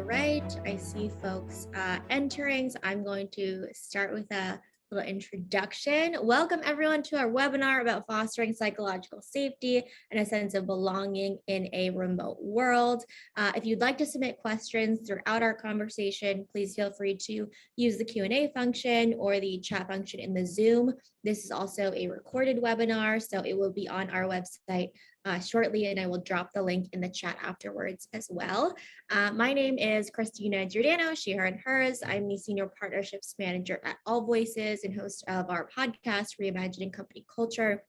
right, I see folks entering, so I'm going to start with a little introduction. Welcome everyone to our webinar about fostering psychological safety and a sense of belonging in a remote world. If you'd like to submit questions throughout our conversation, please feel free to use the Q&A function or the chat function in the Zoom. This is also a recorded webinar, so it will be on our website shortly, and I will drop the link in the chat afterwards as well. My name is Christina Giordano, she, her, and hers. I'm the Senior Partnerships Manager at AllVoices and host of our podcast, Reimagining Company Culture.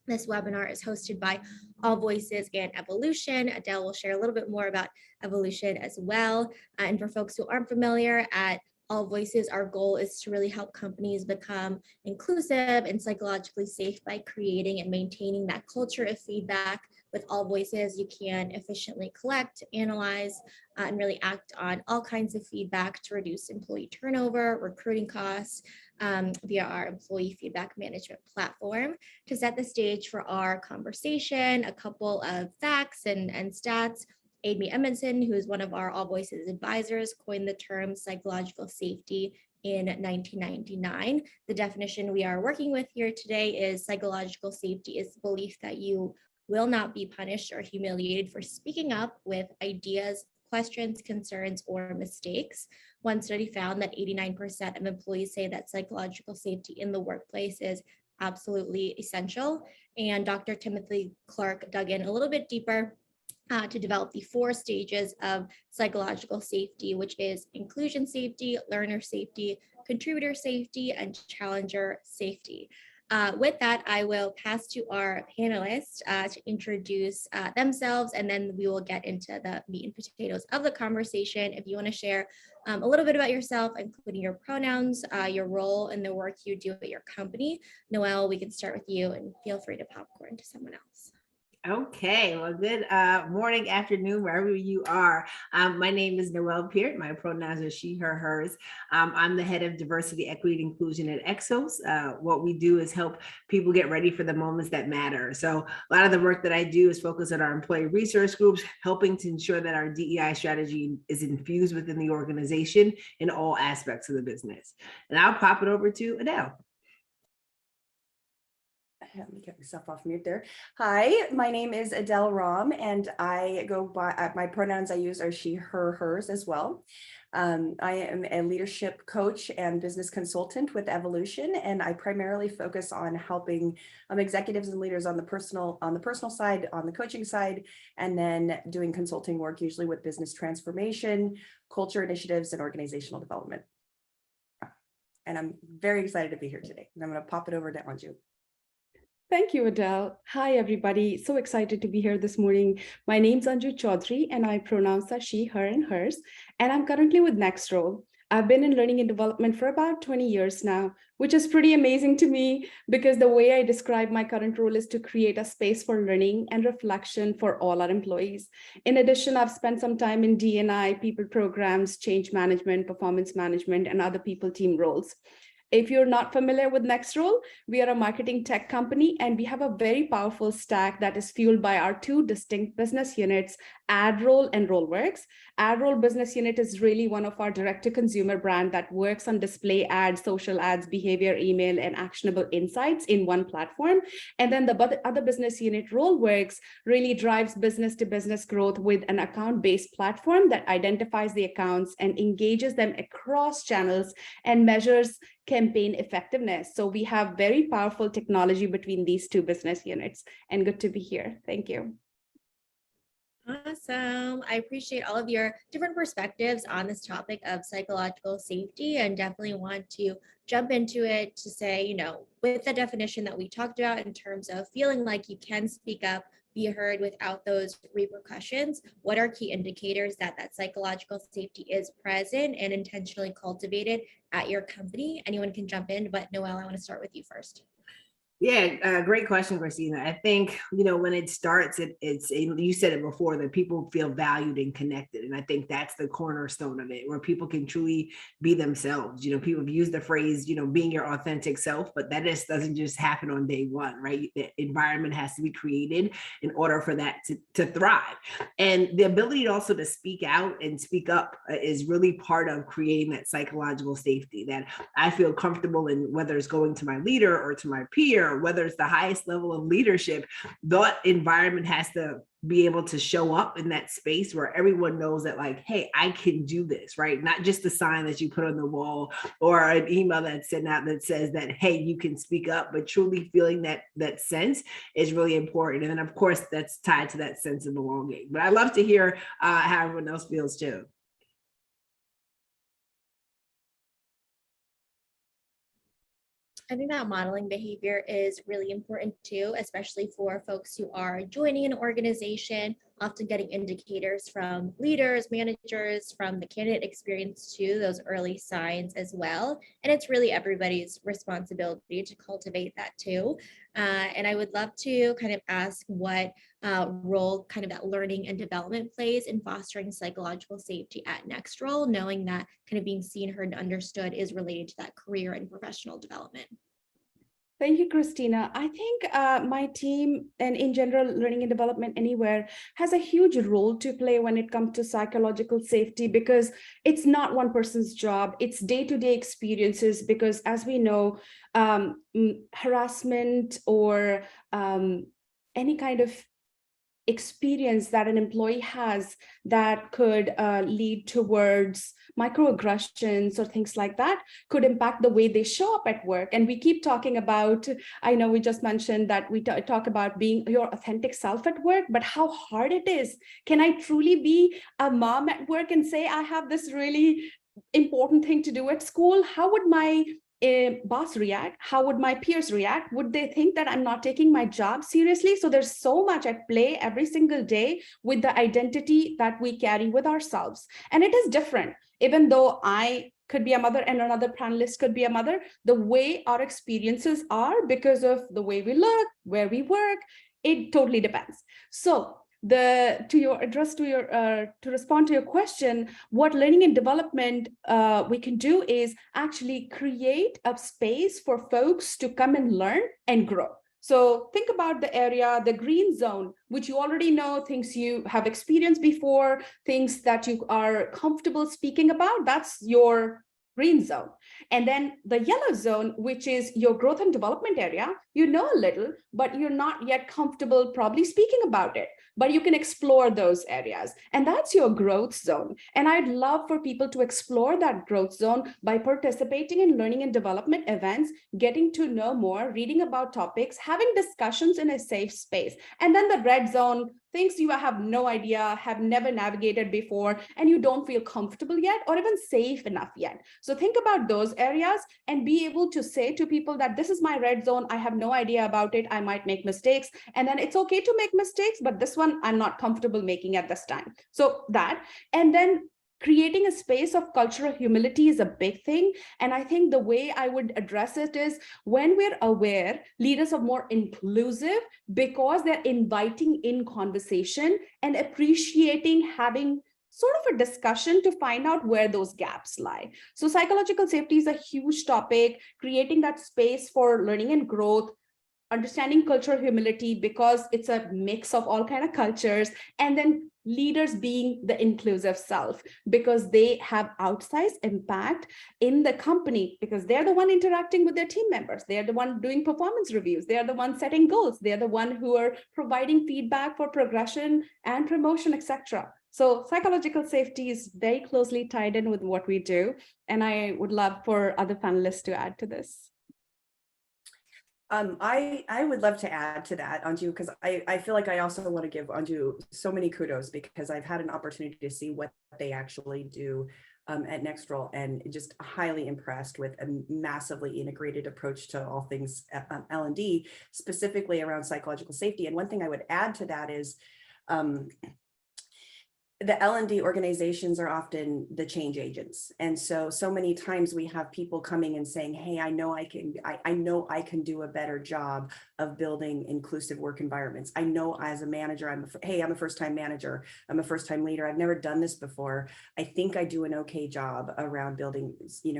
This webinar is hosted by AllVoices and Evolution. Adele will share a little bit more about Evolution as well. And for folks who aren't familiar, at AllVoices, our goal is to really help companies become inclusive and psychologically safe by creating and maintaining that culture of feedback. With AllVoices, you can efficiently collect, analyze, and really act on all kinds of feedback to reduce employee turnover, recruiting costs, via our employee feedback management platform. To set the stage for our conversation, a couple of facts and stats. Amy Edmondson, who is one of our AllVoices advisors, coined the term psychological safety in 1999. The definition we are working with here today is psychological safety is the belief that you will not be punished or humiliated for speaking up with ideas, questions, concerns, or mistakes. One study found that 89% of employees say that psychological safety in the workplace is absolutely essential. And Dr. Timothy Clark dug in a little bit deeper to develop the 4 stages of psychological safety, which is inclusion safety, learner safety, contributor safety, and challenger safety. With that, I will pass to our panelists to introduce themselves, and then we will get into the meat and potatoes of the conversation. If you want to share a little bit about yourself, including your pronouns, your role, and the work you do at your company. Noelle, we can start with you, and feel free to popcorn to someone else. Okay, well, good morning, afternoon, wherever you are. My name is Noelle Peart. My pronouns are she, her, hers. I'm the head of diversity, equity, and inclusion at Exos. What we do is help people get ready for the moments that matter. So a lot of the work that I do is focus on our employee resource groups, helping to ensure that our DEI strategy is infused within the organization in all aspects of the business. And I'll pop it over to Adele. Let me get myself off mute there. Hi, my name is Adele Rom, and I go by my pronouns I use are she, her, hers as well. I am a leadership coach and business consultant with Evolution, and I primarily focus on helping executives and leaders on the personal side, on the coaching side, and then doing consulting work, usually with business transformation, culture initiatives, and organizational development. And I'm very excited to be here today. And I'm going to pop it over to Anju. Thank you, Adele. Hi, everybody. So excited to be here this morning. My name's Anju Choudhary, and I pronounce as she, her, and hers. And I'm currently with Nextrol. I've been in learning and development for about 20 years now, which is pretty amazing to me because the way I describe my current role is to create a space for learning and reflection for all our employees. In addition, I've spent some time in D&I, people programs, change management, performance management, and other people team roles. If you're not familiar with Nextrol, we are a marketing tech company, and we have a very powerful stack that is fueled by our 2 distinct business units, AdRoll and RollWorks. AdRoll business unit is really one of our direct-to-consumer brand that works on display ads, social ads, behavior, email, and actionable insights in one platform. And then the other business unit, RollWorks, really drives business-to-business growth with an account-based platform that identifies the accounts and engages them across channels and measures campaign effectiveness. So we have very powerful technology between these 2 business units, and good to be here. Thank you. Awesome. I appreciate all of your different perspectives on this topic of psychological safety, and definitely want to jump into it to say, you know, with the definition that we talked about in terms of feeling like you can speak up, be heard without those repercussions, what are key indicators that that psychological safety is present and intentionally cultivated at your company? Anyone can jump in, but Noelle, I want to start with you first. Yeah, great question, Christina. I think, when it starts, you said it before, that people feel valued and connected. And I think that's the cornerstone of it, where people can truly be themselves. People have used the phrase, being your authentic self, but that just doesn't just happen on day one, right? The environment has to be created in order for that to thrive. And the ability also to speak out and speak up is really part of creating that psychological safety, that I feel comfortable in, whether it's going to my leader or to my peer, or whether it's the highest level of leadership. That environment has to be able to show up in that space where everyone knows that, like, hey, I can do this, right? Not just the sign that you put on the wall or an email that's sent out that says that, hey, you can speak up, but truly feeling that sense is really important. And then, of course, that's tied to that sense of belonging. But I love to hear how everyone else feels too. I think that modeling behavior is really important too, especially for folks who are joining an organization, often getting indicators from leaders, managers, from the candidate experience too, those early signs as well. And it's really everybody's responsibility to cultivate that too. And I would love to kind of ask what role kind of that learning and development plays in fostering psychological safety at Next Role, knowing that kind of being seen, heard, and understood is related to that career and professional development. Thank you, Christina. I think my team and in general, learning and development anywhere has a huge role to play when it comes to psychological safety, because it's not one person's job. It's day-to-day experiences, because as we know, harassment or any kind of experience that an employee has that could lead towards microaggressions or things like that could impact the way they show up at work. And we keep talking about, I know we just mentioned that we talk about being your authentic self at work, but how hard it is. Can I truly be a mom at work and say, I have this really important thing to do at school? How would my boss react? How would my peers react? Would they think that I'm not taking my job seriously? So there's so much at play every single day with the identity that we carry with ourselves. And it is different. Even though I could be a mother and another panelist could be a mother, the way our experiences are because of the way we look, where we work, it totally depends. So to respond to your question, what learning and development we can do is actually create a space for folks to come and learn and grow. So think about the area, the green zone, which you already know, things you have experienced before, things that you are comfortable speaking about. That's your green zone. And then the yellow zone, which is your growth and development area, you know a little, but you're not yet comfortable probably speaking about it, but you can explore those areas. And that's your growth zone. And I'd love for people to explore that growth zone by participating in learning and development events, getting to know more, reading about topics, having discussions in a safe space. And then the red zone, things you have no idea, have never navigated before, and you don't feel comfortable yet or even safe enough yet. So think about those areas and be able to say to people that this is my red zone. I have no idea about it. I might make mistakes. And then it's okay to make mistakes, but this one I'm not comfortable making at this time. So that, and then creating a space of cultural humility is a big thing. And I think the way I would address it is when we're aware, leaders are more inclusive because they're inviting in conversation and appreciating having sort of a discussion to find out where those gaps lie. So psychological safety is a huge topic, creating that space for learning and growth, understanding cultural humility because it's a mix of all kind of cultures, and then leaders being the inclusive self because they have outsized impact in the company because they're the one interacting with their team members. They're the one doing performance reviews. They're the one setting goals. They're the one who are providing feedback for progression and promotion, etc. So psychological safety is very closely tied in with what we do. And I would love for other panelists to add to this. I would love to add to that, Anju, because I feel like I also want to give Anju so many kudos because I've had an opportunity to see what they actually do at Next Role, and just highly impressed with a massively integrated approach to all things L&D, specifically around psychological safety. And one thing I would add to that is the L&D organizations are often the change agents. And so many times we have people coming and saying, hey, I know I can do a better job of building inclusive work environments. I know as a manager, I'm a first-time manager. I'm a first-time leader. I've never done this before. I think I do an okay job around building,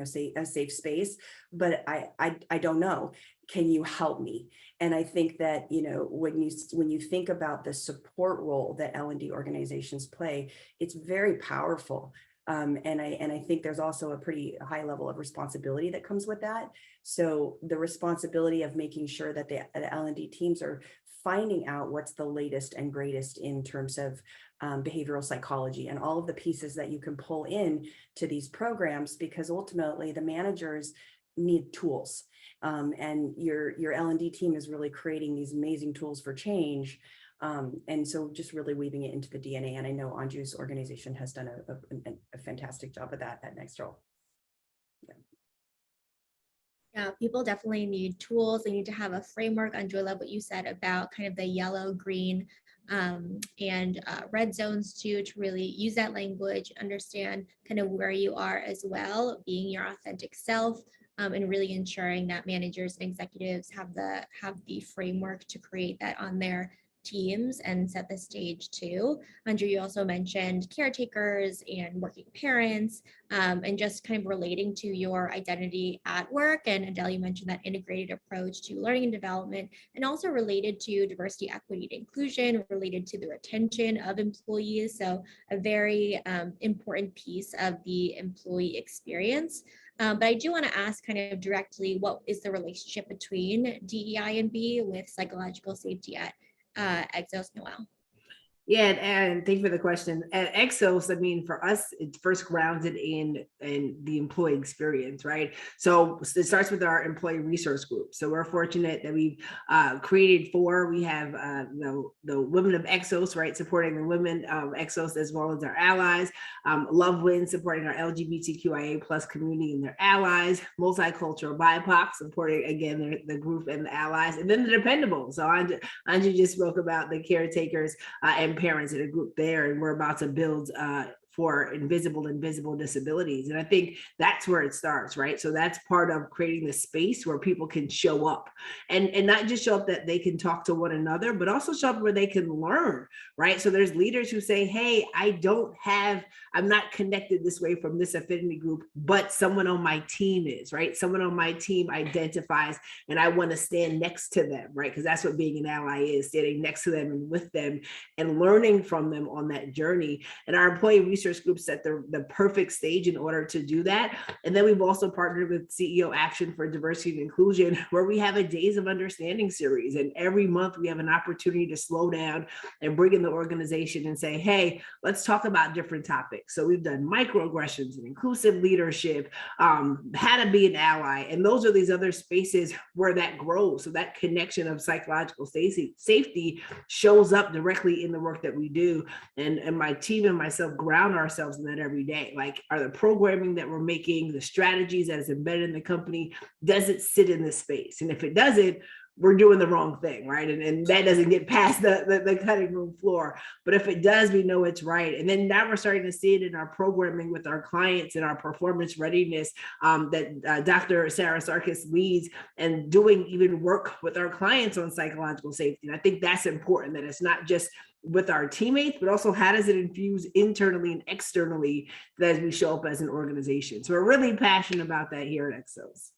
say a safe space, but I don't know. Can you help me? And I think that, when you think about the support role that L&D organizations play, it's very powerful. And I think there's also a pretty high level of responsibility that comes with that. So the responsibility of making sure that the L&D teams are finding out what's the latest and greatest in terms of behavioral psychology and all of the pieces that you can pull in to these programs, because ultimately the managers need tools. And your L&D team is really creating these amazing tools for change. And so just really weaving it into the DNA. And I know Anju's organization has done a fantastic job of that at Nextdoor. Yeah, people definitely need tools. They need to have a framework. Anju, I love what you said about kind of the yellow, green, and red zones too, to really use that language, understand kind of where you are as well, being your authentic self, and really ensuring that managers and executives have the framework to create that on their teams and set the stage too. Andrew, you also mentioned caretakers and working parents, and just kind of relating to your identity at work. And Adele, you mentioned that integrated approach to learning and development, and also related to diversity, equity, and inclusion, related to the retention of employees. So a very important piece of the employee experience. But I do want to ask kind of directly, what is the relationship between DEI and B with psychological safety at Exos, Noelle? Yeah, and thank you for the question. At Exos, I mean, for us, it's first grounded in the employee experience, right? So it starts with our employee resource group. So we're fortunate that we've created 4. We have the women of Exos, right, supporting the women of Exos as well as our allies. Love Win supporting our LGBTQIA plus community and their allies. Multicultural BIPOC supporting again the group and the allies, and then the Dependables. So Anju just spoke about the caretakers and parents in a group there, and we're about to build for invisible disabilities. And I think that's where it starts, right? So that's part of creating the space where people can show up and not just show up that they can talk to one another, but also show up where they can learn, right? So there's leaders who say, hey, I'm not connected this way from this affinity group, but someone on my team is, right? Someone on my team identifies, and I want to stand next to them, right? Because that's what being an ally is, standing next to them and with them and learning from them on that journey. And our employee research group set the perfect stage in order to do that. And then we've also partnered with CEO Action for Diversity and Inclusion, where we have a Days of Understanding series. And every month we have an opportunity to slow down and bring in the organization and say, hey, let's talk about different topics. So we've done microaggressions and inclusive leadership, how to be an ally. And those are these other spaces where that grows. So that connection of psychological safety shows up directly in the work that we do. And my team and myself ground ourselves in that every day. Like, are the programming that we're making, the strategies that is embedded in the company, does it sit in this space? And if it doesn't, we're doing the wrong thing, right? And that doesn't get past the cutting room floor. But if it does, we know it's right. And then now we're starting to see it in our programming with our clients and our performance readiness that Dr. Sarah Sarkis leads, and doing even work with our clients on psychological safety. And I think that's important, that it's not just with our teammates, but also how does it infuse internally and externally as we show up as an organization. So we're really passionate about that here at Exos.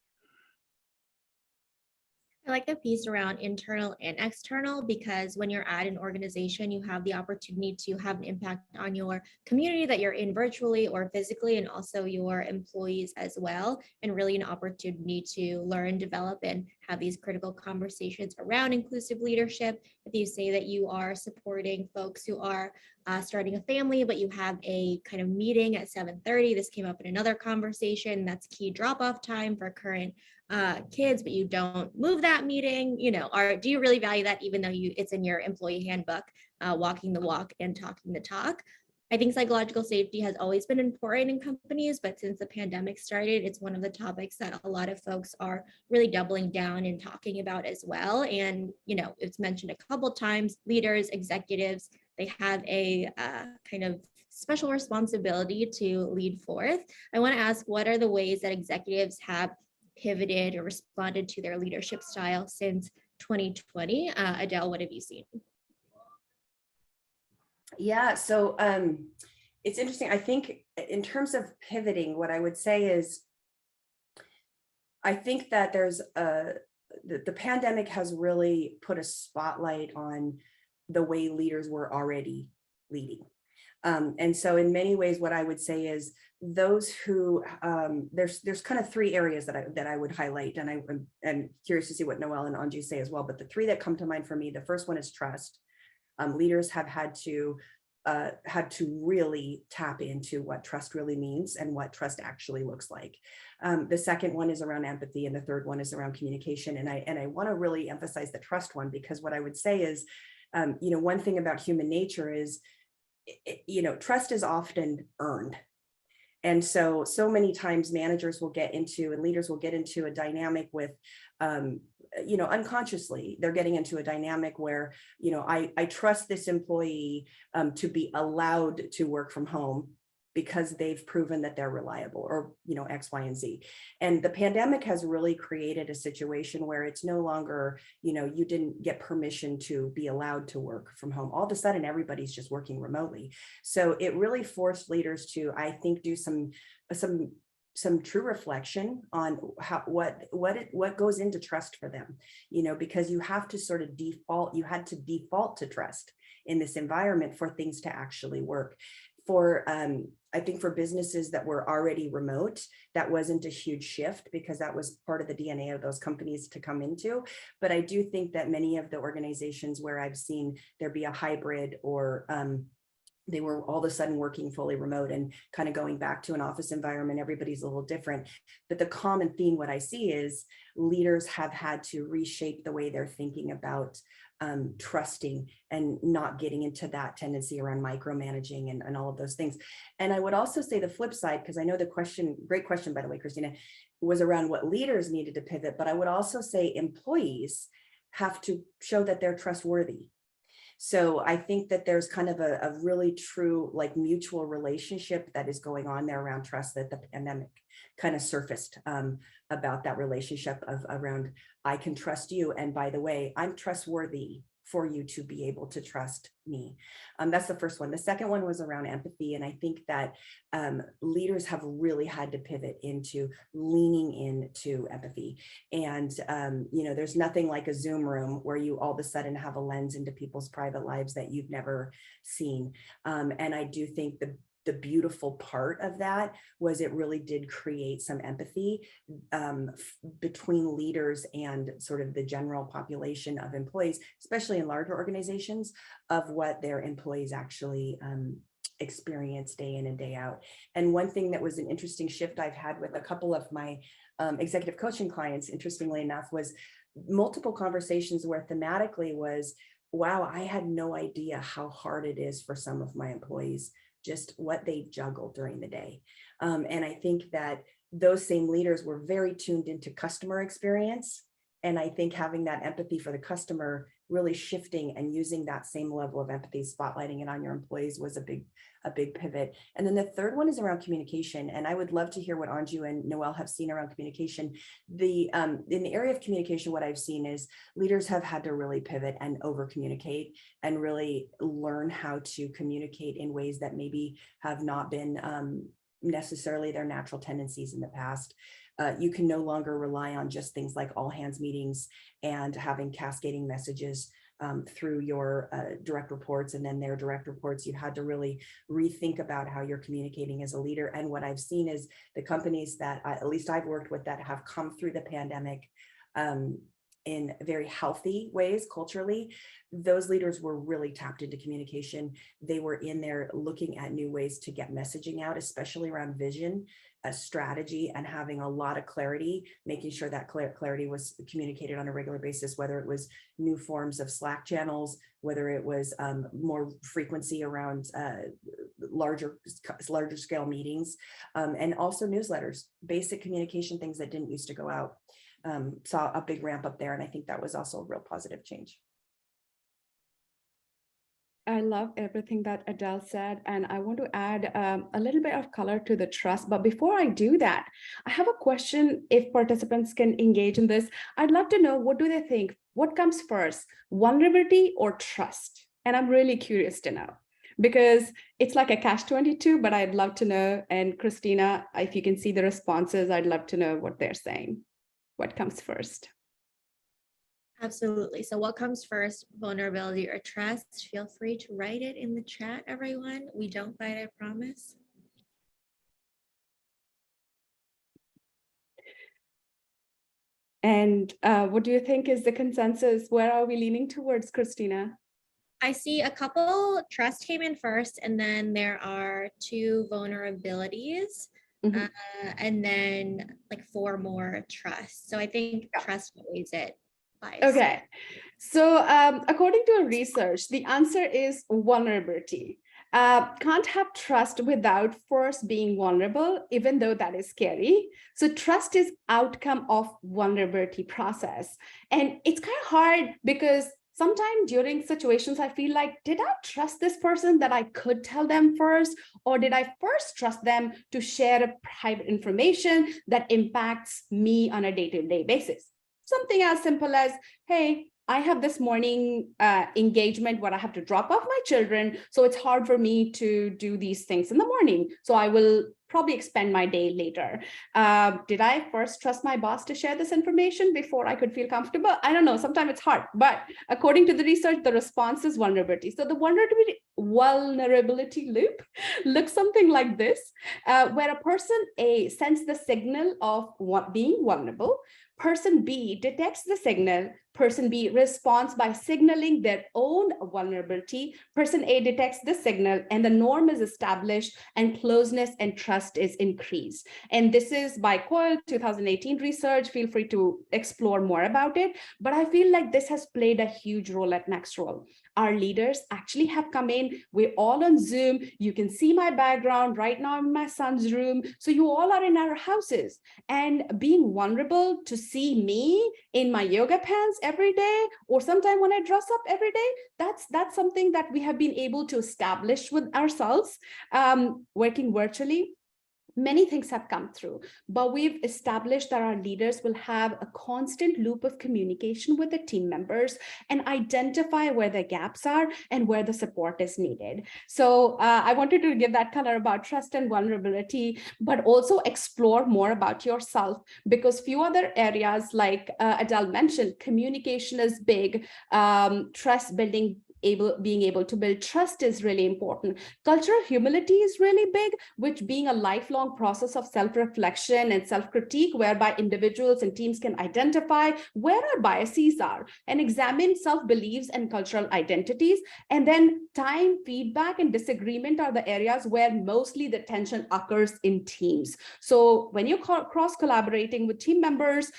I like the piece around internal and external, because when you're at an organization, you have the opportunity to have an impact on your community that you're in virtually or physically, and also your employees as well, and really an opportunity to learn, develop, and have these critical conversations around inclusive leadership. If you say that you are supporting folks who are starting a family, but you have a kind of meeting at 7:30, this came up in another conversation, that's key drop-off time for current kids, but you don't move that meeting, do you really value that, even though it's in your employee handbook, walking the walk and talking the talk? I think psychological safety has always been important in companies, but since the pandemic started, it's one of the topics that a lot of folks are really doubling down and talking about as well. And, it's mentioned a couple of times, leaders, executives, they have a kind of special responsibility to lead forth. I want to ask, what are the ways that executives have pivoted or responded to their leadership style since 2020? Adele, what have you seen? Yeah, so it's interesting. I think in terms of pivoting, what I would say is, I think that there's the pandemic has really put a spotlight on the way leaders were already leading. And so in many ways, what I would say is those who there's kind of three areas that I would highlight, and I'm curious to see what Noelle and Anju say as well. But the three that come to mind for me, the first one is trust. Leaders have had to really tap into what trust really means and what trust actually looks like. The second one is around empathy, and the third one is around communication. And I want to really emphasize the trust one, because what I would say is, one thing about human nature is, trust is often earned. And so many times managers will get into, and leaders will get into a dynamic with, unconsciously, they're getting into a dynamic where, I trust this employee to be allowed to work from home because they've proven that they're reliable, or, X, Y, and Z. And the pandemic has really created a situation where it's no longer, you didn't get permission to be allowed to work from home. All of a sudden, everybody's just working remotely. So it really forced leaders to, I think, do some true reflection on what goes into trust for them, because you have to sort of you had to default to trust in this environment for things to actually work. I think for businesses that were already remote, that wasn't a huge shift, because that was part of the DNA of those companies to come into. But I do think that many of the organizations where I've seen there be a hybrid, or they were all of a sudden working fully remote and kind of going back to an office environment, everybody's a little different. But the common theme, what I see is leaders have had to reshape the way they're thinking about trusting and not getting into that tendency around micromanaging and all of those things. And I would also say the flip side, because I know the question, great question, by the way, Christina, was around what leaders needed to pivot, but I would also say employees have to show that they're trustworthy. So I think that there's kind of a really true, like, mutual relationship that is going on there around trust, that the pandemic kind of surfaced about that relationship around, I can trust you, and by the way, I'm trustworthy for you to be able to trust me. That's the first one. The second one was around empathy. And I think that leaders have really had to pivot into leaning into empathy. And, there's nothing like a Zoom room where you all of a sudden have a lens into people's private lives that you've never seen. And I do think the beautiful part of that was it really did create some empathy between leaders and sort of the general population of employees, especially in larger organizations, of what their employees actually experience day in and day out. And one thing that was an interesting shift I've had with a couple of my executive coaching clients, interestingly enough, was multiple conversations where thematically was, wow, I had no idea how hard it is for some of my employees, just what they juggle during the day. And I think that those same leaders were very tuned into customer experience. And I think having that empathy for the customer, really shifting and using that same level of empathy, spotlighting it on your employees, was a big pivot. And then the third one is around communication. And I would love to hear what Anju and Noelle have seen around communication. In the area of communication, what I've seen is leaders have had to really pivot and over communicate and really learn how to communicate in ways that maybe have not been necessarily their natural tendencies in the past. You can no longer rely on just things like all hands meetings and having cascading messages through your direct reports and then their direct reports. You had to really rethink about how you're communicating as a leader. And what I've seen is the companies that at least I've worked with that have come through the pandemic in very healthy ways culturally, those leaders were really tapped into communication. They were in there looking at new ways to get messaging out, especially around vision, a strategy, and having a lot of clarity, making sure that clarity was communicated on a regular basis, whether it was new forms of Slack channels, whether it was more frequency around larger scale meetings, and also newsletters, basic communication things that didn't used to go out. Saw a big ramp up there. And I think that was also a real positive change. I love everything that Adele said, and I want to add a little bit of color to the trust. But before I do that, I have a question. If participants can engage in this, I'd love to know, what do they think? What comes first, vulnerability or trust? And I'm really curious to know, because it's like a catch-22, but I'd love to know. And Christina, if you can see the responses, I'd love to know what they're saying. What comes first? Absolutely. So what comes first, vulnerability or trust? Feel free to write it in the chat, everyone. We don't fight, I promise. And what do you think is the consensus? Where are we leaning towards, Christina? I see a couple trust came in first, and then there are 2 vulnerabilities, Mhm. and then like 4 more trust. So I think Yeah. trust weighs it by Okay. So according to research, the answer is vulnerability. Can't have trust without first being vulnerable, even though that is scary. So trust is outcome of vulnerability process. And it's kind of hard because sometimes during situations, I feel like, did I trust this person that I could tell them first? Or did I first trust them to share a private information that impacts me on a day-to-day basis? Something as simple as, hey, I have this morning engagement where I have to drop off my children. So it's hard for me to do these things in the morning. So I will probably expend my day later. Did I first trust my boss to share this information before I could feel comfortable? I don't know. Sometimes it's hard. But according to the research, the response is vulnerability. So the vulnerability loop looks something like this, where a person A sends the signal of being vulnerable. Person B detects the signal. Person B responds by signaling their own vulnerability. Person A detects the signal, and the norm is established, and closeness and trust is increased. And this is by Coyle 2018 research. Feel free to explore more about it. But I feel like this has played a huge role at Nextrol. Our leaders actually have come in. We're all on Zoom. You can see my background right now in my son's room. So you all are in our houses. And being vulnerable to see me in my yoga pants every day, or sometime when I dress up every day, that's something that we have been able to establish with ourselves, working virtually. Many things have come through, but we've established that our leaders will have a constant loop of communication with the team members and identify where the gaps are and where the support is needed. So I wanted to give that color about trust and vulnerability, but also explore more about yourself, because few other areas, like Adele mentioned, communication is big, trust building, being able to build trust is really important. Cultural humility is really big, which being a lifelong process of self-reflection and self-critique, whereby individuals and teams can identify where our biases are and examine self-beliefs and cultural identities. And then time, feedback, and disagreement are the areas where mostly the tension occurs in teams. So when you're cross-collaborating with team members,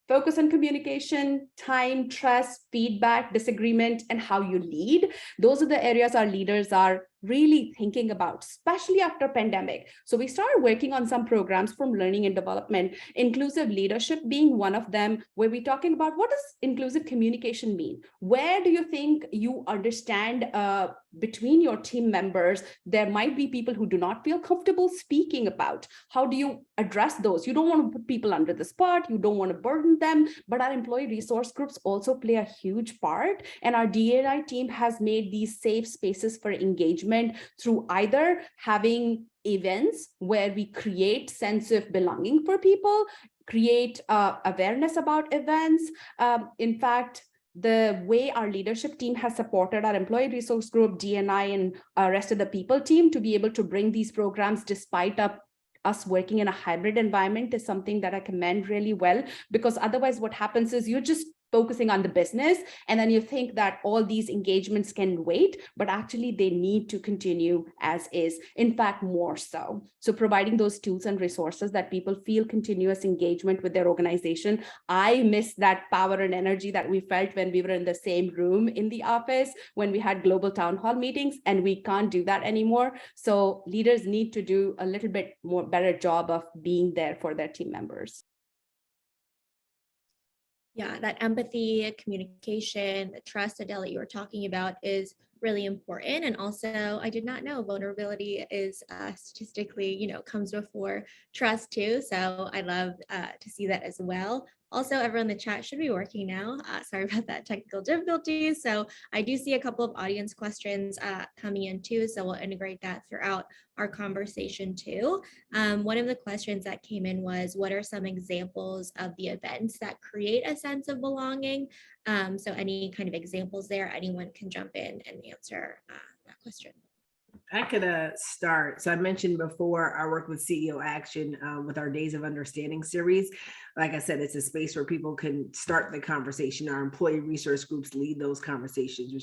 focus on communication, time, trust, feedback, disagreement, and how you lead. Those are the areas our leaders are really thinking about, especially after pandemic. So we started working on some programs from learning and development, inclusive leadership being one of them, where we're talking about what does inclusive communication mean? Where do you think you understand between your team members, there might be people who do not feel comfortable speaking about? How do you address those? You don't want to put people under the spot, you don't want to burden them, but our employee resource groups also play a huge part. And our DNI team has made these safe spaces for engagement through either having events where we create sense of belonging for people, create awareness about events. In fact, the way our leadership team has supported our employee resource group, DNI, and rest of the people team to be able to bring these programs despite us working in a hybrid environment is something that I commend really well, because otherwise what happens is you're just focusing on the business, and then you think that all these engagements can wait, but actually they need to continue as is, in fact, more so. So providing those tools and resources that people feel continuous engagement with their organization. I miss that power and energy that we felt when we were in the same room in the office, when we had global town hall meetings, and we can't do that anymore. So leaders need to do a little bit more better job of being there for their team members. Yeah, that empathy, communication, the trust, Adele, that you were talking about is really important. And also, I did not know vulnerability is statistically, comes before trust too. So I love to see that as well. Also, everyone in the chat should be working now. Sorry about that technical difficulties. So I do see a couple of audience questions coming in too. So we'll integrate that throughout our conversation too. One of the questions that came in was, what are some examples of the events that create a sense of belonging? So any kind of examples there, anyone can jump in and answer that question. I could start. So I mentioned before I work with CEO Action with our Days of Understanding series. Like I said, it's a space where people can start the conversation. Our employee resource groups lead those conversations,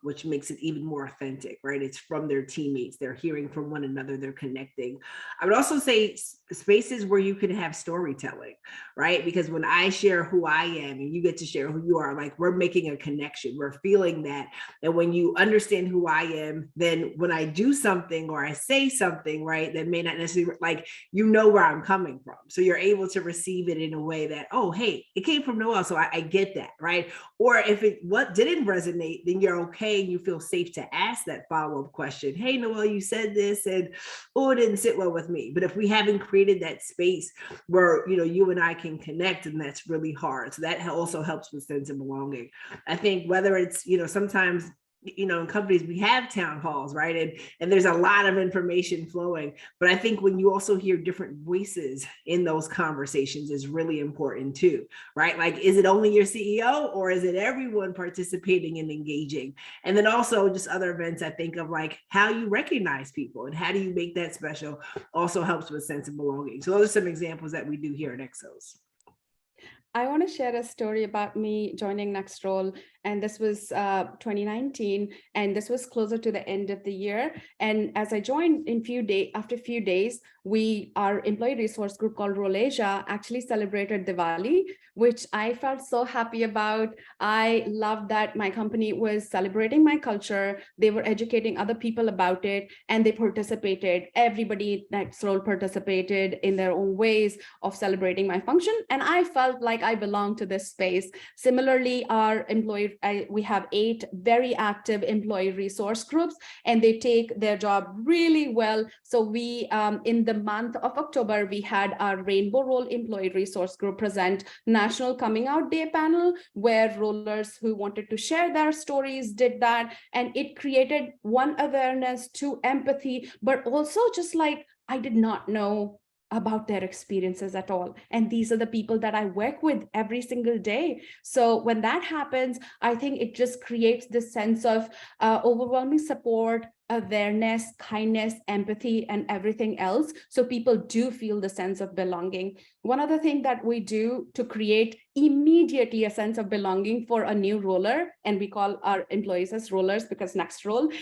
which makes it even more authentic, right? It's from their teammates. They're hearing from one another. They're connecting. I would also say spaces where you can have storytelling, right? Because when I share who I am and you get to share who you are, like we're making a connection. We're feeling that. And when you understand who I am, then when I do something or I say something, right, that may not necessarily, like, where I'm coming from. So you're able to receive it in a way that, oh, hey, it came from Noelle, so I get that, right? Or if what didn't resonate, then you're okay and you feel safe to ask that follow-up question. Hey, Noelle, you said this and, oh, it didn't sit well with me. But if we haven't created that space where, you and I can connect, and that's really hard. So that also helps with sense of belonging. I think whether it's, sometimes in companies we have town halls, right, and there's a lot of information flowing, but I think when you also hear different voices in those conversations is really important too, right? Like, is it only your CEO or is it everyone participating and engaging? And then also just other events, I think of like how you recognize people and how do you make that special also helps with sense of belonging. So those are some examples that we do here at Exos. I want to share a story about me joining Nextrol, and this was 2019, and this was closer to the end of the year. And as I joined after a few days, our employee resource group called Role Asia actually celebrated Diwali, which I felt so happy about. I loved that my company was celebrating my culture. They were educating other people about it, and they participated. Everybody at Nextrol participated in their own ways of celebrating my function, and I felt like I belong to this space. Similarly, we have 8 very active employee resource groups, and they take their job really well. So we, in the month of October, we had our Rainbow Role Employee Resource Group present National Coming Out Day panel, where rollers who wanted to share their stories did that. And it created one, awareness, 2, empathy, but also just like, I did not know about their experiences at all. And these are the people that I work with every single day. So when that happens, I think it just creates this sense of overwhelming support, awareness, kindness, empathy, and everything else. So people do feel the sense of belonging. One other thing that we do to create immediately a sense of belonging for a new roller, and we call our employees as rollers because Nextrol.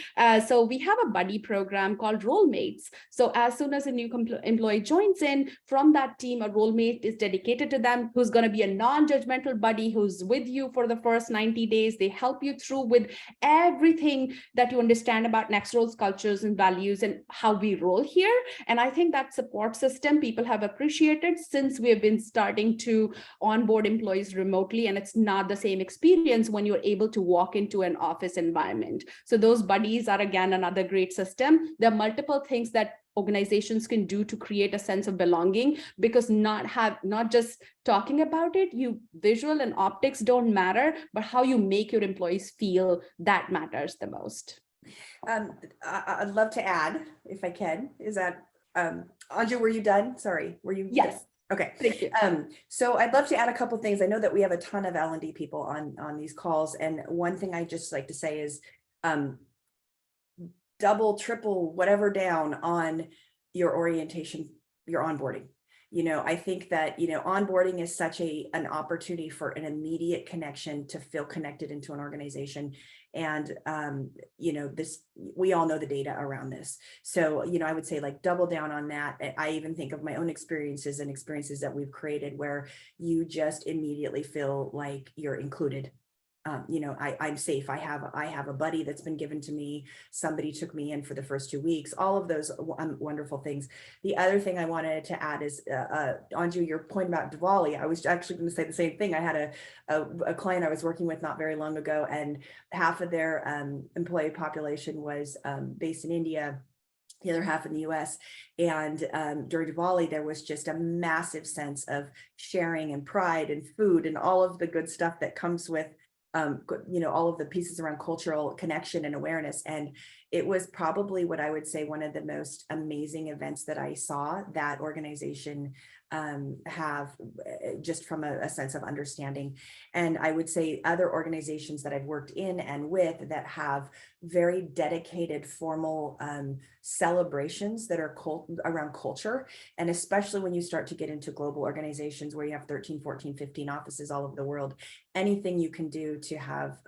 So we have a buddy program called Role Mates. So as soon as a new employee joins in, from that team, a role mate is dedicated to them, who's going to be a non-judgmental buddy who's with you for the first 90 days. They help you through with everything that you understand about Nextrol's cultures and values and how we roll here. And I think that support system people have appreciated since we have been starting to onboard employees remotely, and it's not the same experience when you're able to walk into an office environment. So those buddies are, again, another great system. There are multiple things that organizations can do to create a sense of belonging, because not just talking about it, visual and optics don't matter, but how you make your employees feel, that matters the most. I'd love to add, if I can, is that, Anju, were you done? Sorry, were you? Yes. Okay. Thank you. So I'd love to add a couple of things. I know that we have a ton of L&D people on these calls. And one thing I just like to say is double, triple, whatever down on your orientation, your onboarding. I think that, onboarding is such an opportunity for an immediate connection to feel connected into an organization. And, we all know the data around this. So, I would say like double down on that. I even think of my own experiences that we've created where you just immediately feel like you're included. I'm safe. I have a buddy that's been given to me. Somebody took me in for the first 2 weeks, all of those wonderful things. The other thing I wanted to add is, Anju, your point about Diwali, I was actually going to say the same thing. I had a client I was working with not very long ago, and half of their employee population was based in India, the other half in the US. And during Diwali, there was just a massive sense of sharing and pride and food and all of the good stuff that comes with all of the pieces around cultural connection and awareness. And it was probably what I would say one of the most amazing events that I saw that organization have, just from a sense of understanding. And I would say other organizations that I've worked in and with that have very dedicated formal celebrations that are around culture. And especially when you start to get into global organizations where you have 13, 14, 15 offices all over the world, anything you can do to have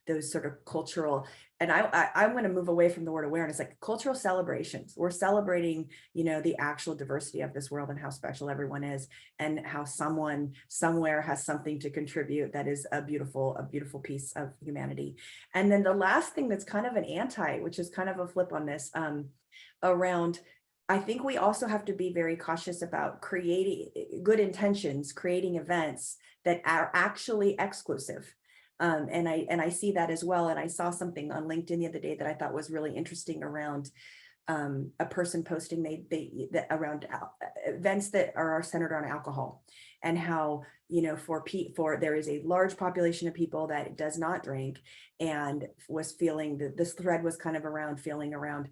those sort of cultural, and I'm going to move away from the word awareness, like cultural celebrations. We're celebrating, the actual diversity of this world and how special everyone is, and how someone somewhere has something to contribute that is a beautiful piece of humanity. And then the last thing that's kind of an anti, which is kind of a flip on this, around, I think we also have to be very cautious about creating good intentions, creating events that are actually exclusive. And I see that as well. And I saw something on LinkedIn the other day that I thought was really interesting around a person posting that around events that are centered on alcohol, and how, for there is a large population of people that does not drink, and was feeling that this thread was kind of around feeling around.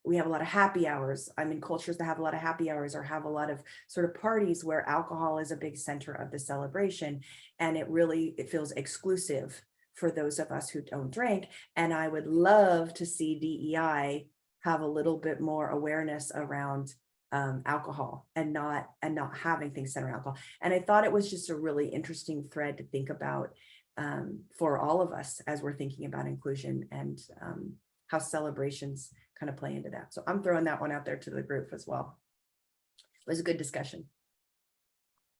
We have a lot of happy hours. I'm in cultures that have a lot of happy hours or have a lot of sort of parties where alcohol is a big center of the celebration. And it feels exclusive for those of us who don't drink. And I would love to see DEI have a little bit more awareness around alcohol and not having things centered around alcohol. And I thought it was just a really interesting thread to think about for all of us as we're thinking about inclusion and how celebrations kind of play into that. So I'm throwing that one out there to the group as well. It was a good discussion.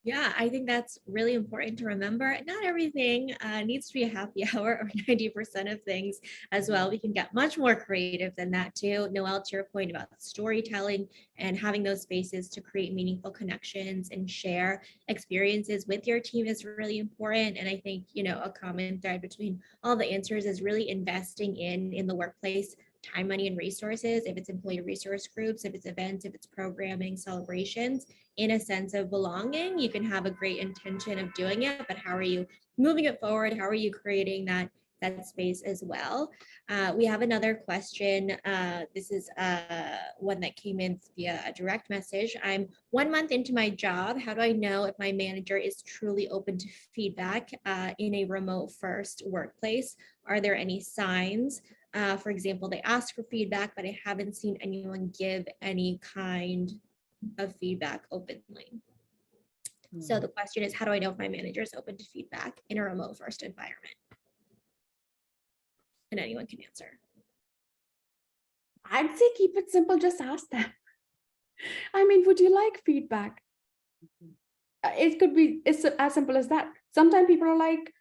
Yeah, I think that's really important to remember. Not everything needs to be a happy hour, or 90% of things as well. We can get much more creative than that too. Noelle, to your point about storytelling and having those spaces to create meaningful connections and share experiences with your team is really important. And I think, a common thread between all the answers is really investing in the workplace time, money, and resources. If it's employee resource groups, if it's events, if it's programming, celebrations, in a sense of belonging. You can have a great intention of doing it, but how are you moving it forward? How are you creating that space as well? We have another question. This is one that came in via a direct message. I'm 1 month into my job. How do I know if my manager is truly open to feedback in a remote first workplace? Are there any signs? For example, they asked for feedback, but I haven't seen anyone give any kind of feedback openly. So the question is, how do I know if my manager is open to feedback in a remote first environment? And anyone can answer. I'd say keep it simple, just ask them. I mean, would you like feedback? It could be it's as simple as that. Sometimes people are like,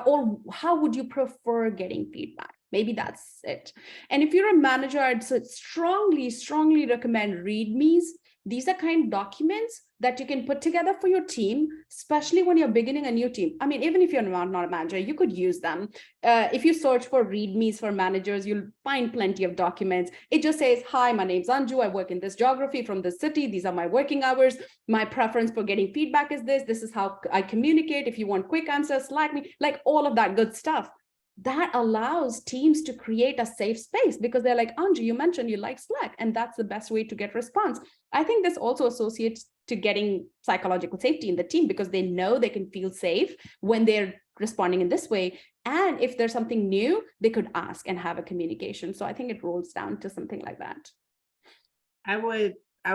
or how would you prefer getting feedback? Maybe that's it. And if you're a manager, I'd strongly recommend READMEs. These are kind of documents that you can put together for your team, especially when you're beginning a new team. I mean, even if you're not a manager, you could use them. If you search for READMEs for managers, you'll find plenty of documents. It just says, hi, my name's Anju. I work in this geography from this city. These are my working hours. My preference for getting feedback is this. This is how I communicate. If you want quick answers, Slack me, like all of that good stuff. That allows teams to create a safe space because they're like, Anju, you mentioned you like Slack, and that's the best way to get response. I think this also associates to getting psychological safety in the team because they know they can feel safe when they're responding in this way. And if there's something new, they could ask and have a communication. So I think it rolls down to something like that. I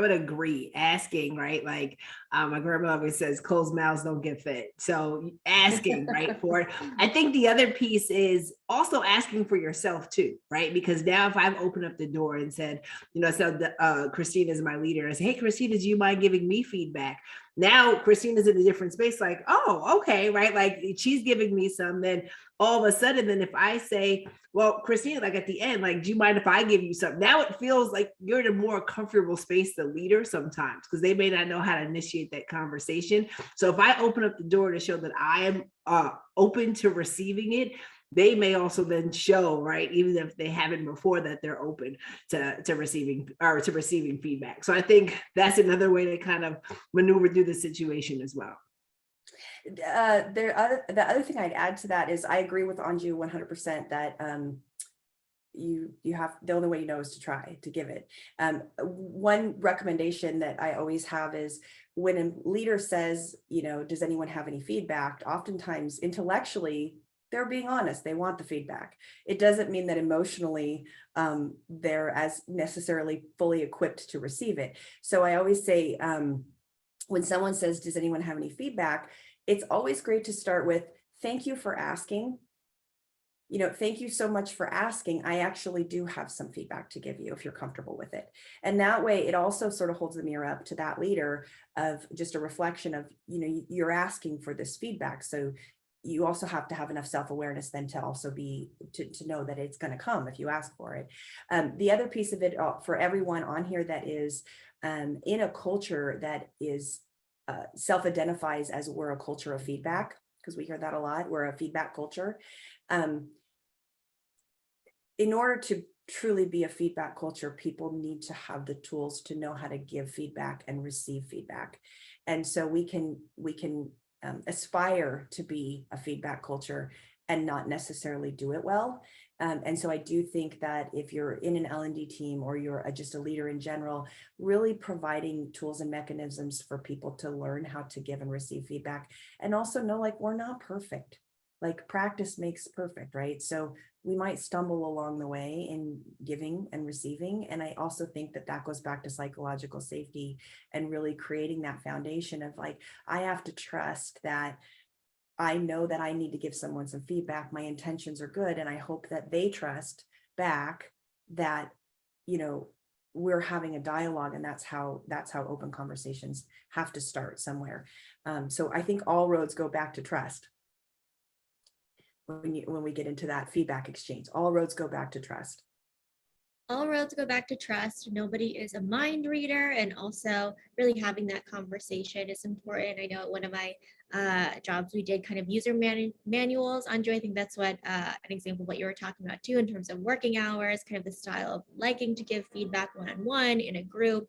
would agree. Asking, right? Like my grandma always says, closed mouths don't get fed. So asking, right? For it. I think the other piece is also asking for yourself too, right? Because now if I've opened up the door and said, so Christina is my leader, and I say, hey, Christina, do you mind giving me feedback? Now Christina's in a different space, like, oh, okay, right? Like she's giving me some, then all of a sudden, then if I say, well, Christina, like at the end, like, do you mind if I give you something? Now it feels like you're in a more comfortable space, the leader sometimes, because they may not know how to initiate that conversation. So if I open up the door to show that I am open to receiving it, they may also then show, right, even if they haven't before, that they're open to receiving feedback. So I think that's another way to kind of maneuver through the situation as well. The other thing I'd add to that is I agree with Anju 100% that you have, the only way you know is to try to give it. One recommendation that I always have is when a leader says, does anyone have any feedback? Oftentimes intellectually, they're being honest. They want the feedback. It doesn't mean that emotionally they're as necessarily fully equipped to receive it. So I always say, when someone says, does anyone have any feedback? It's always great to start with, thank you for asking. Thank you so much for asking. I actually do have some feedback to give you if you're comfortable with it. And that way it also sort of holds the mirror up to that leader of just a reflection of, you're asking for this feedback. So you also have to have enough self-awareness then to also be, to know that it's going to come if you ask for it. The other piece of it for everyone on here that is in a culture that is self-identifies as we're a culture of feedback, because we hear that a lot, we're a feedback culture. In order to truly be a feedback culture, people need to have the tools to know how to give feedback and receive feedback. And so we can aspire to be a feedback culture and not necessarily do it well. And so I do think that if you're in an L&D team or you're just a leader in general, really providing tools and mechanisms for people to learn how to give and receive feedback, and also know, like, we're not perfect. Like, practice makes perfect, right? So we might stumble along the way in giving and receiving. And I also think that that goes back to psychological safety and really creating that foundation of, like, I have to trust that I know that I need to give someone some feedback. My intentions are good. And I hope that they trust back that, we're having a dialogue, and that's how open conversations have to start somewhere. So I think all roads go back to trust. When we get into that feedback exchange, all roads go back to trust. All roads go back to trust. Nobody is a mind reader, and also really having that conversation is important. I know at one of my jobs we did kind of user manuals. Anju, I think that's what an example of what you were talking about too, in terms of working hours, kind of the style of liking to give feedback one-on-one in a group,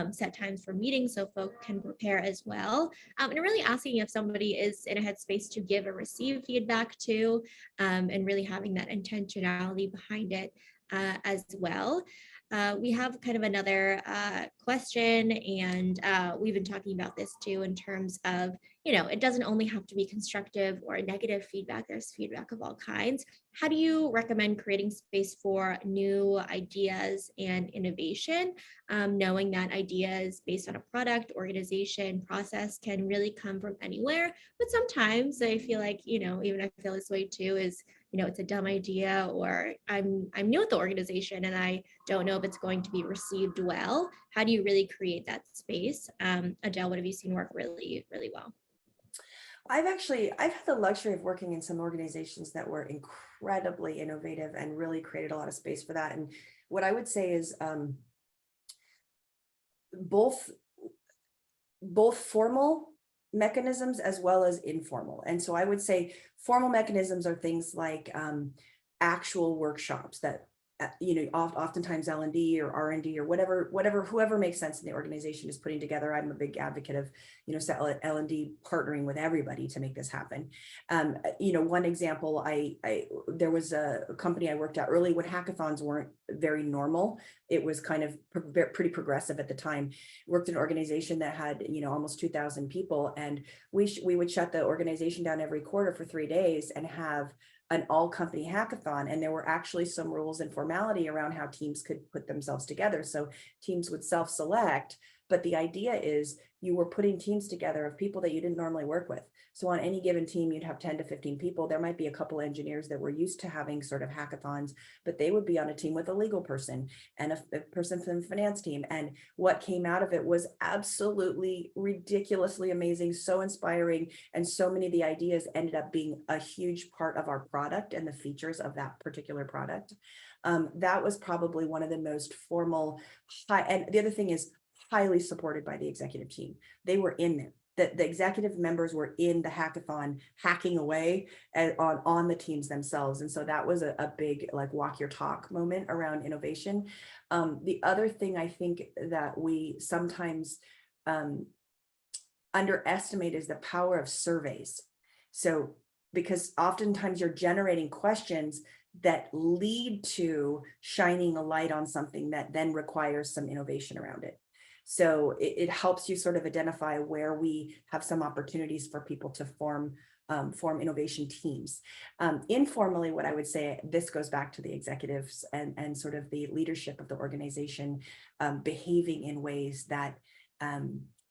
set times for meetings so folks can prepare as well, and really asking if somebody is in a headspace to give or receive feedback too, and really having that intentionality behind it as well. We have kind of another question, and we've been talking about this too in terms of, it doesn't only have to be constructive or negative feedback. There's feedback of all kinds. How do you recommend creating space for new ideas and innovation, knowing that ideas based on a product, organization, process can really come from anywhere? But sometimes I feel like, even I feel this way too, is, it's a dumb idea, or I'm new at the organization and I don't know if it's going to be received well. How do you really create that space? Adele, what have you seen work really, really well? I've had the luxury of working in some organizations that were incredibly innovative and really created a lot of space for that. And what I would say is both formal mechanisms as well as informal. And so I would say formal mechanisms are things like actual workshops that oftentimes L&D or R&D or whoever makes sense in the organization is putting together. I'm a big advocate of, L&D partnering with everybody to make this happen. One example, there was a company I worked at early when hackathons weren't very normal. It was kind of pretty progressive at the time. Worked in an organization that had, almost 2,000 people, and we would shut the organization down every quarter for 3 days and have an all company hackathon. And there were actually some rules and formality around how teams could put themselves together. So teams would self-select But the idea is you were putting teams together of people that you didn't normally work with. So on any given team, you'd have 10 to 15 people. There might be a couple engineers that were used to having sort of hackathons, but they would be on a team with a legal person and a person from the finance team. And what came out of it was absolutely ridiculously amazing, so inspiring. And so many of the ideas ended up being a huge part of our product and the features of that particular product. That was probably one of the most formal, and the other thing is highly supported by the executive team. They were in there. The executive members were in the hackathon hacking away on the teams themselves. And so that was a big like walk your talk moment around innovation. The other thing I think that we sometimes underestimate is the power of surveys. So because oftentimes you're generating questions that lead to shining a light on something that then requires some innovation around it. So it helps you sort of identify where we have some opportunities for people to form innovation teams. Informally, what I would say, this goes back to the executives and sort of the leadership of the organization behaving in ways that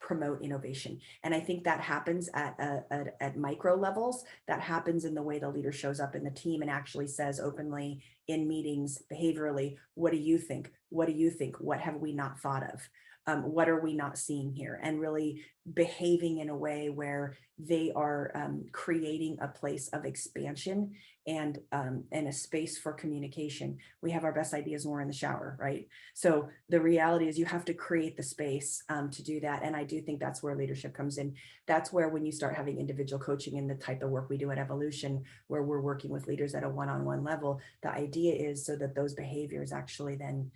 promote innovation. And I think that happens at micro levels. That happens in the way the leader shows up in the team and actually says openly in meetings, behaviorally, what do you think? What do you think? What have we not thought of? What are we not seeing here? And really behaving in a way where they are creating a place of expansion and a space for communication. We have our best ideas when we're in the shower, right? So the reality is you have to create the space to do that. And I do think that's where leadership comes in. That's where when you start having individual coaching and the type of work we do at Evolution, where we're working with leaders at a one-on-one level, the idea is so that those behaviors actually then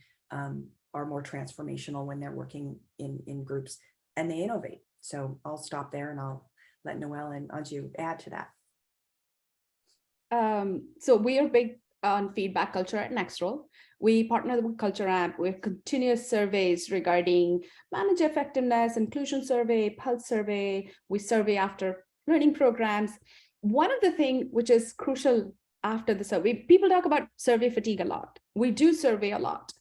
are more transformational when they're working in groups and they innovate. So I'll stop there and I'll let Noelle and Anju add to that. So we are big on feedback culture at Nextrol. We partner with Culture App with continuous surveys regarding manager effectiveness, inclusion survey, pulse survey. We survey after learning programs. One of the things which is crucial after the survey, people talk about survey fatigue a lot. We do survey a lot.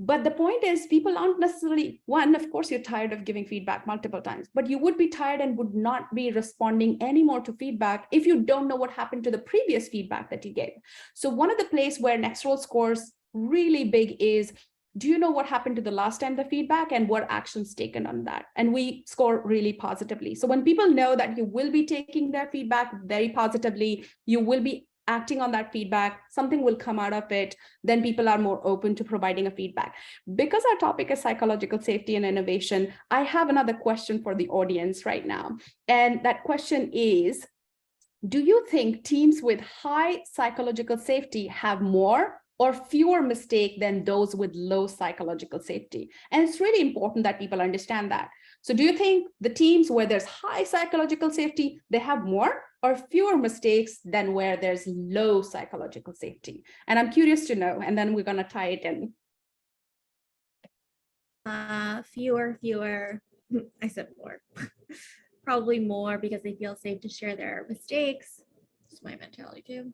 But the point is, people aren't necessarily, one, of course, you're tired of giving feedback multiple times, but you would be tired and would not be responding anymore to feedback if you don't know what happened to the previous feedback that you gave. So one of the places where Nextrol scores really big is, do you know what happened to the last time the feedback and what actions taken on that? And we score really positively. So when people know that you will be taking their feedback very positively, you will be acting on that feedback, something will come out of it, then people are more open to providing a feedback. Because our topic is psychological safety and innovation, I have another question for the audience right now. And that question is, do you think teams with high psychological safety have more or fewer mistakes than those with low psychological safety? And it's really important that people understand that. So do you think the teams where there's high psychological safety, they have more or fewer mistakes than where there's low psychological safety? And I'm curious to know, and then we're going to tie it in. Fewer. I said more. Probably more because they feel safe to share their mistakes. It's my mentality too.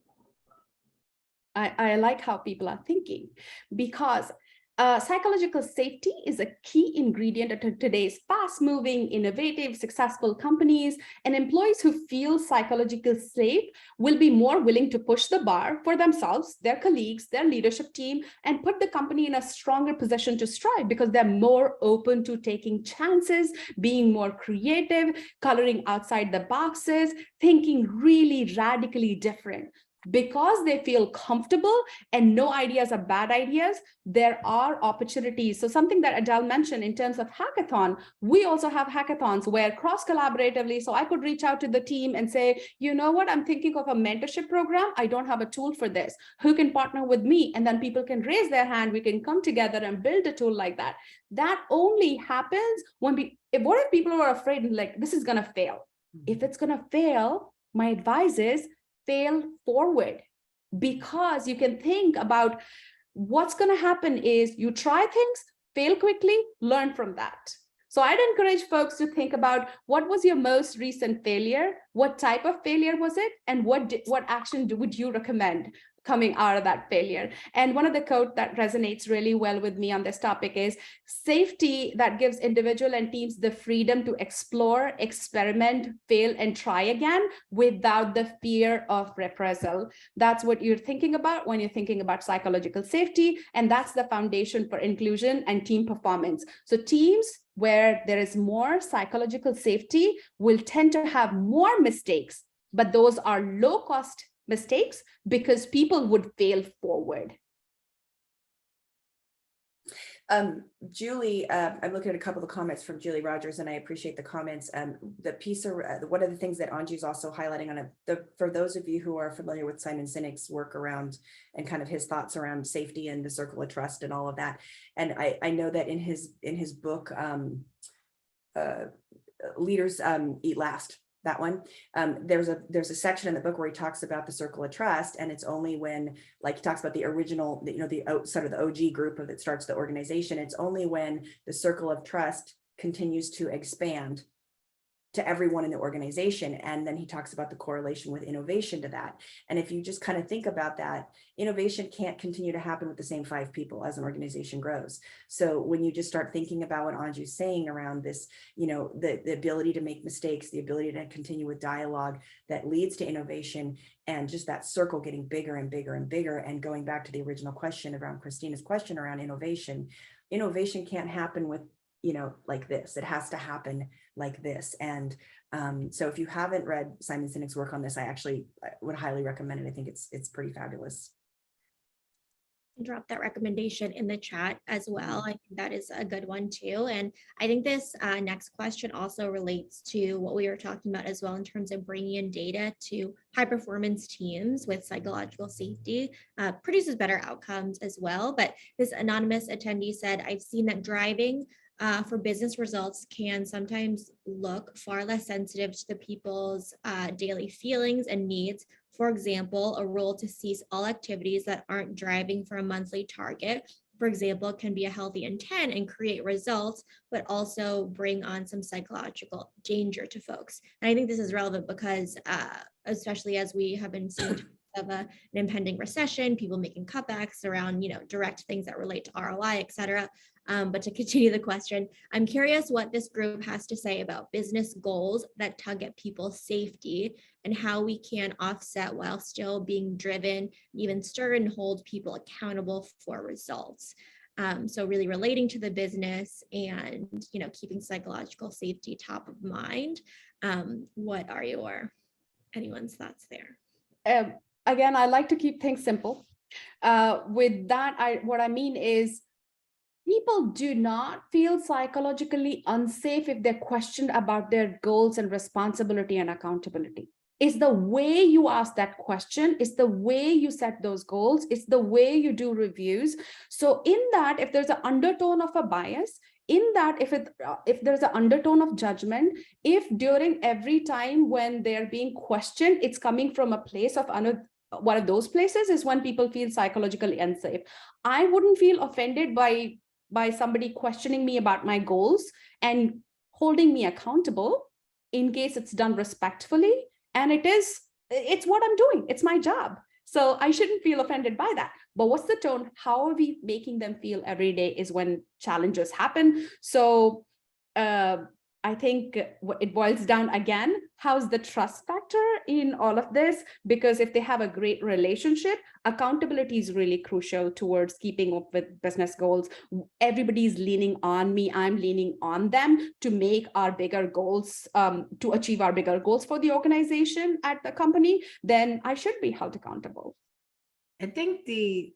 I like how people are thinking, because psychological safety is a key ingredient to today's fast-moving, innovative, successful companies, and employees who feel psychologically safe will be more willing to push the bar for themselves, their colleagues, their leadership team, and put the company in a stronger position to strive because they're more open to taking chances, being more creative, coloring outside the boxes, thinking really radically different. Because they feel comfortable and no ideas are bad ideas, there are opportunities. So something that Adele mentioned in terms of hackathon, we also have hackathons where cross-collaboratively, so I could reach out to the team and say, you know what, I'm thinking of a mentorship program. I don't have a tool for this. Who can partner with me? And then people can raise their hand. We can come together and build a tool like that. That only happens when what if people are afraid and like, this is going to fail? If it's going to fail, my advice is, fail forward, because you can think about what's going to happen is you try things, fail quickly, learn from that. So I'd encourage folks to think about what was your most recent failure, what type of failure was it, and what action would you recommend? coming out of that failure. And one of the quotes that resonates really well with me on this topic is safety that gives individual and teams the freedom to explore, experiment, fail, and try again without the fear of reprisal. That's what you're thinking about when you're thinking about psychological safety. And that's the foundation for inclusion and team performance. So teams where there is more psychological safety will tend to have more mistakes, but those are low cost mistakes because people would fail forward. Julie, I'm looking at a couple of comments from Julie Rogers, and I appreciate the comments. The piece of one of the things that Anju's also highlighting on for those of you who are familiar with Simon Sinek's work around and kind of his thoughts around safety and the circle of trust and all of that. And I know that in his book, Leaders Eat Last, that one, there's a section in the book where he talks about the circle of trust, and it's only when, like, he talks about the original, sort of the OG group that starts the organization. It's only when the circle of trust continues to expand to everyone in the organization. And then he talks about the correlation with innovation to that. And if you just kind of think about that, innovation can't continue to happen with the same 5 people as an organization grows. So when you just start thinking about what Anju's saying around this, the ability to make mistakes, the ability to continue with dialogue that leads to innovation, and just that circle getting bigger and bigger and bigger. And going back to the original question around Christina's question around innovation can't happen with, like this. It has to happen like this. And so if you haven't read Simon Sinek's work on this, I would highly recommend it. I think it's pretty fabulous. Drop that recommendation in the chat as well. I think that is a good one too. And I think this next question also relates to what we were talking about as well in terms of bringing in data to high performance teams with psychological safety produces better outcomes as well. But this anonymous attendee said, I've seen that driving for business results can sometimes look far less sensitive to the people's daily feelings and needs. For example, a rule to cease all activities that aren't driving for a monthly target, for example, can be a healthy intent and create results, but also bring on some psychological danger to folks. And I think this is relevant because, especially as we have been seeing of an impending recession, people making cutbacks around, direct things that relate to ROI, et cetera. But to continue the question, I'm curious what this group has to say about business goals that tug at people's safety and how we can offset while still being driven, even stir and hold people accountable for results. So really relating to the business and, keeping psychological safety top of mind. What are anyone's thoughts there? Again, I like to keep things simple. With that, what I mean is people do not feel psychologically unsafe if they're questioned about their goals and responsibility and accountability. It's the way you ask that question, it's the way you set those goals, it's the way you do reviews. So in that, if there's an undertone of a bias, in that, if there's an undertone of judgment, if during every time when they're being questioned, it's coming from a place of one of those places is when people feel psychologically unsafe. I wouldn't feel offended by somebody questioning me about my goals and holding me accountable in case it's done respectfully. And it's what I'm doing. It's my job. So I shouldn't feel offended by that. But what's the tone? How are we making them feel every day is when challenges happen. So I think it boils down again, how's the trust factor in all of this? Because if they have a great relationship, accountability is really crucial towards keeping up with business goals. Everybody's leaning on me, I'm leaning on them to make our bigger goals, to achieve our bigger goals for the organization at the company, then I should be held accountable. I think the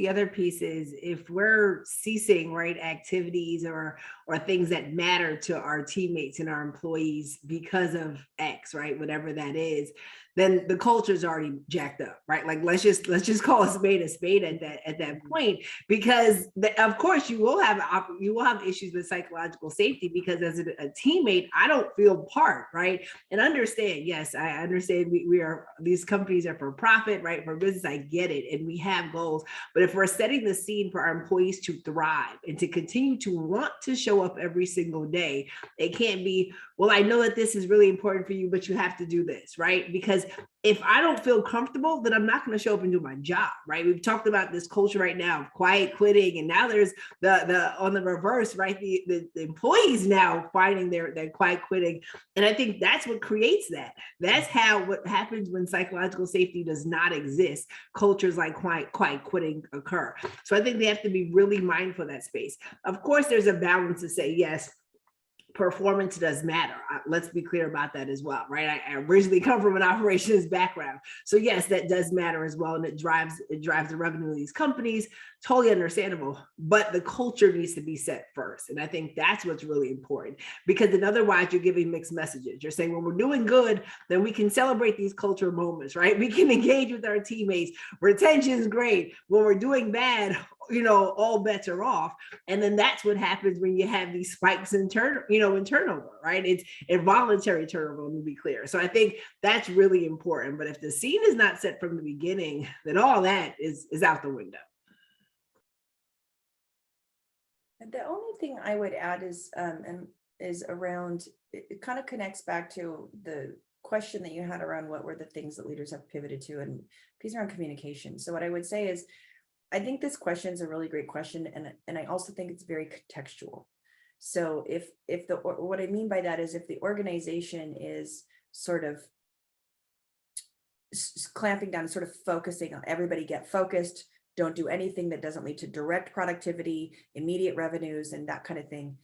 other piece is if we're ceasing activities or things that matter to our teammates and our employees because of X, whatever that is, then the culture is already jacked up, right? Like let's just call a spade at that point, because of course you will have issues with psychological safety because as a teammate, I don't feel part, right? And understand, yes, I understand these companies are for profit, right? For business, I get it, and we have goals. But if we're setting the scene for our employees to thrive and to continue to want to show up every single day, it can't be, well, I know that this is really important for you, but you have to do this, right? Because if I don't feel comfortable, then I'm not going to show up and do my job, right? We've talked about this culture right now of quiet quitting, and now there's the on the reverse, right? The employees now finding their quiet quitting, and I think that's what creates that. That's what happens when psychological safety does not exist. Cultures like quiet quitting occur. So I think they have to be really mindful of that space. Of course, there's a balance to say yes, performance does matter. Let's be clear about that as well, right? I originally come from an operations background. So yes, that does matter as well. And it drives the revenue of these companies. Totally understandable. But the culture needs to be set first. And I think that's what's really important, because then otherwise you're giving mixed messages. You're saying, when we're doing good, then we can celebrate these cultural moments, right? We can engage with our teammates. Retention is great. When we're doing bad, all bets are off. And then that's what happens when you have these spikes in turnover, right? It's involuntary turnover, let me be clear. So I think that's really important. But if the scene is not set from the beginning, then all that is out the window. The only thing I would add is around, it kind of connects back to the question that you had around what were the things that leaders have pivoted to, and piece around communication. So what I would say is, I think this question is a really great question, and I also think it's very contextual. So what I mean by that is, if the organization is sort of clamping down, sort of focusing on everybody, get focused, don't do anything that doesn't lead to direct productivity, immediate revenues, and that kind of thing.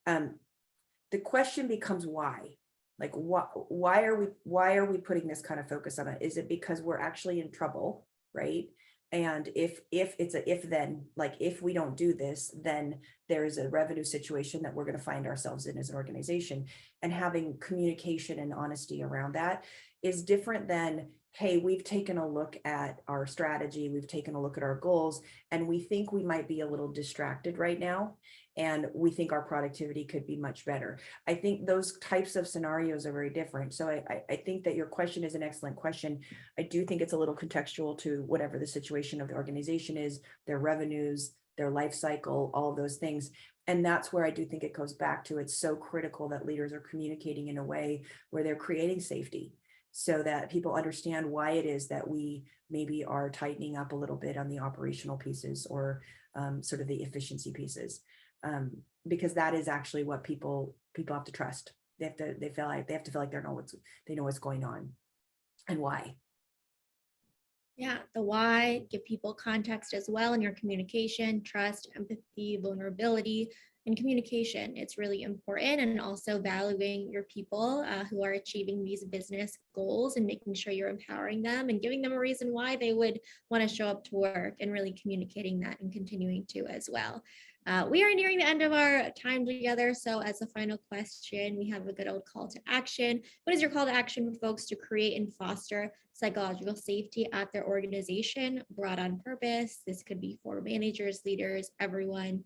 The question becomes why. Like, why are we putting this kind of focus on it? Is it because we're actually in trouble, right? And if it's a if then, like, if we don't do this, then there's a revenue situation that we're going to find ourselves in as an organization. And having communication and honesty around that is different than, hey, we've taken a look at our strategy, we've taken a look at our goals, and we think we might be a little distracted right now, and we think our productivity could be much better. I think those types of scenarios are very different. So I think that your question is an excellent question. I do think it's a little contextual to whatever the situation of the organization is, their revenues, their life cycle, all of those things. And that's where I do think it goes back to, it's so critical that leaders are communicating in a way where they're creating safety, so that people understand why it is that we maybe are tightening up a little bit on the operational pieces, or sort of the efficiency pieces, because that is actually what people have to trust. They have to feel like they know what's going on and why. Yeah, the why, give people context as well in your communication, trust, empathy, vulnerability, and communication. It's really important. And also valuing your people who are achieving these business goals, and making sure you're empowering them and giving them a reason why they would want to show up to work, and really communicating that and continuing to as well. We are nearing the end of our time together. So as a final question, we have a good old call to action. What is your call to action for folks to create and foster psychological safety at their organization, brought on purpose? This could be for managers, leaders, everyone,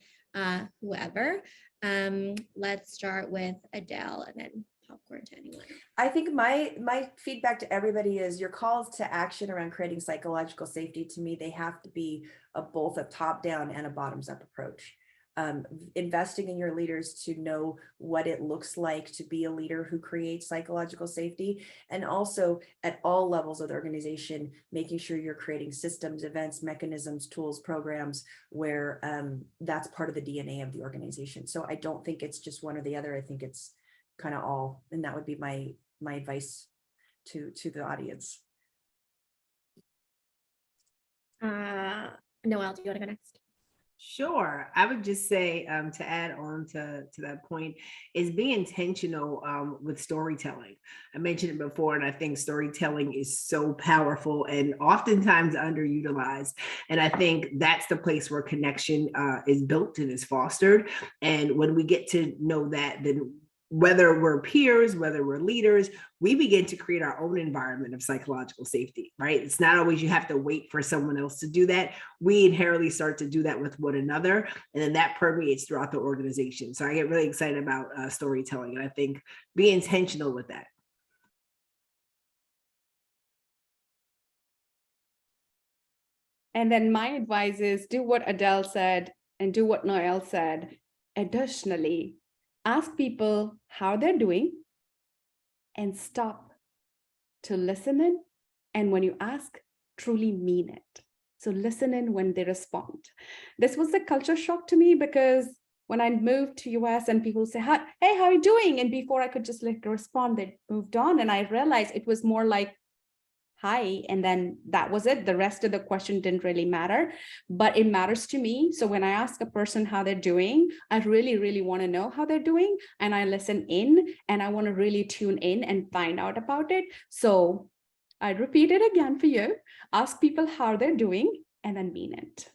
whoever. Let's start with Adele, and then popcorn to anyone. I think my feedback to everybody is, your calls to action around creating psychological safety, to me, they have to be both a top-down and a bottoms-up approach. Investing in your leaders to know what it looks like to be a leader who creates psychological safety, and also at all levels of the organization, making sure you're creating systems, events, mechanisms, tools, programs where that's part of the DNA of the organization. So I don't think it's just one or the other. I think it's kind of all, and that would be my advice to the audience. Noelle, do you want to go next? Sure. I would just say, to add on to that point, is be intentional with storytelling. I mentioned it before, and I think storytelling is so powerful and oftentimes underutilized. And I think that's the place where connection is built and is fostered. And when we get to know that, then whether we're peers, whether we're leaders, we begin to create our own environment of psychological safety, right? It's not always you have to wait for someone else to do that. We inherently start to do that with one another, and then that permeates throughout the organization. So I get really excited about storytelling, and I think be intentional with that. And then my advice is, do what Adele said and do what Noelle said. Additionally, ask people how they're doing, and stop to listen in And when you ask, truly mean it. So listen in when they respond. This was a culture shock to me because when I moved to US and people say, "Hi, hey, how are you doing?" And before I could just like respond, they moved on. And I realized it was more like, "Hi," and then that was it. The rest of the question didn't really matter, but it matters to me. So when I ask a person how they're doing, I really, really want to know how they're doing. And I listen in and I want to really tune in and find out about it. So I repeat it again for you. Ask people how they're doing and then mean it.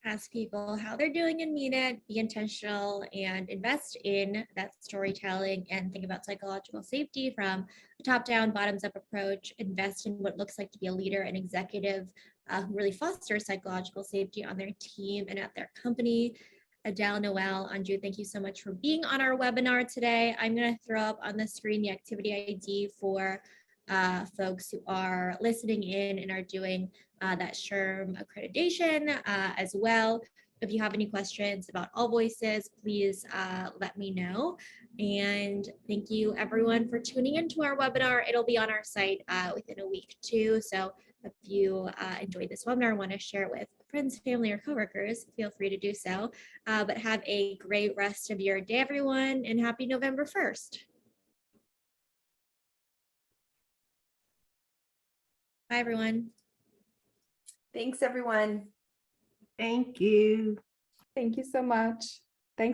Ask people how they're doing and mean it, be intentional and invest in that storytelling and think about psychological safety from a top-down, bottoms-up approach. Invest in what it looks like to be a leader and executive who really fosters psychological safety on their team and at their company. Adele, Noelle, Anju, thank you so much for being on our webinar today. I'm going to throw up on the screen the activity ID for folks who are listening in and are doing that SHRM accreditation as well. If you have any questions about AllVoices, please let me know. And thank you everyone for tuning into our webinar. It'll be on our site within a week too. So if you enjoyed this webinar and want to share it with friends, family, or coworkers, feel free to do so. But have a great rest of your day, everyone, and happy November 1st. Bye, everyone. Thanks, everyone. Thank you. Thank you so much.